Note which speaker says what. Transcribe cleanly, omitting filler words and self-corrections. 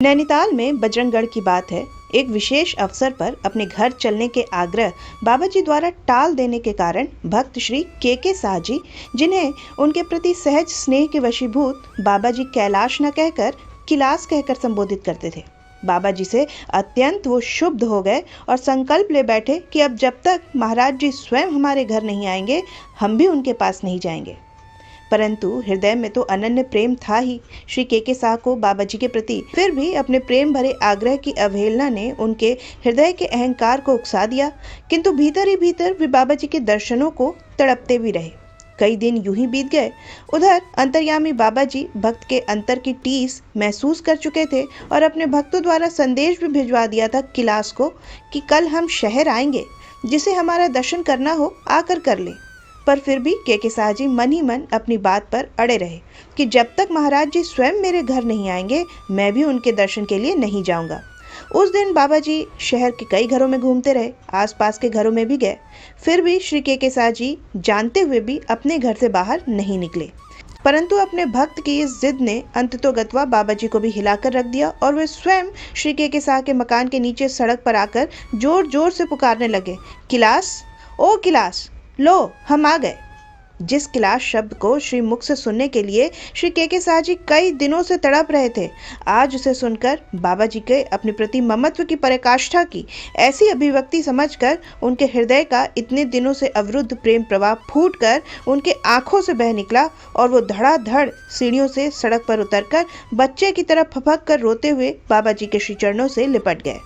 Speaker 1: नैनीताल में बजरंगगढ़ की बात है। एक विशेष अवसर पर अपने घर चलने के आग्रह बाबा जी द्वारा टाल देने के कारण भक्त श्री के शाह जी, जिन्हें उनके प्रति सहज स्नेह के वशीभूत बाबा जी कैलाश न कहकर किलास कहकर संबोधित करते थे, बाबा जी से अत्यंत वो क्षुब्ध हो गए और संकल्प ले बैठे कि अब जब तक महाराज जी स्वयं हमारे घर नहीं आएंगे, हम भी उनके पास नहीं जाएंगे। परंतु हृदय में तो अनन्य प्रेम था ही श्री के शाह को बाबा जी के प्रति। फिर भी अपने प्रेम भरे आग्रह की अवहेलना ने उनके हृदय के अहंकार को उकसा दिया, किंतु भीतर ही भीतर वे बाबा जी के दर्शनों को तड़पते भी रहे। कई दिन यूं ही बीत गए। उधर अंतर्यामी बाबा जी भक्त के अंतर की टीस महसूस कर चुके थे और अपने भक्तों द्वारा संदेश भी भिजवा दिया था किलास को कि कल हम शहर आएंगे, जिसे हमारा दर्शन करना हो आकर कर ले। पर फिर भी के शाह जी मन ही मन अपनी बात पर अड़े रहे कि जब तक महाराज जी स्वयं मेरे घर नहीं आएंगे, मैं भी उनके दर्शन के लिए नहीं जाऊंगा। उस दिन बाबा जी शहर के कई घरों में घूमते रहे, आसपास के घरों में भी गए। फिर भी श्री के शाह जी जानते हुए भी अपने घर से बाहर नहीं निकले। परंतु अपने भक्त की इस जिद ने अंततोगत्वा बाबा जी को भी हिलाकर रख दिया और वे स्वयं श्री के शाह के मकान के नीचे सड़क पर आकर जोर जोर से पुकारने लगे, किलास, ओ किलास, लो हम आ गए। जिस किलास शब्द को श्री मुख से सुनने के लिए श्री के शाह जी कई दिनों से तड़प रहे थे, आज उसे सुनकर बाबा जी के अपने प्रति ममत्व की पराकाष्ठा की ऐसी अभिव्यक्ति समझकर उनके हृदय का इतने दिनों से अवरुद्ध प्रेम प्रवाह फूटकर उनके आंखों से बह निकला और वो धड़ाधड़ सीढ़ियों से सड़क पर उतरकर बच्चे की तरह फपक कर रोते हुए बाबा जी के श्री चरणों से लिपट गए।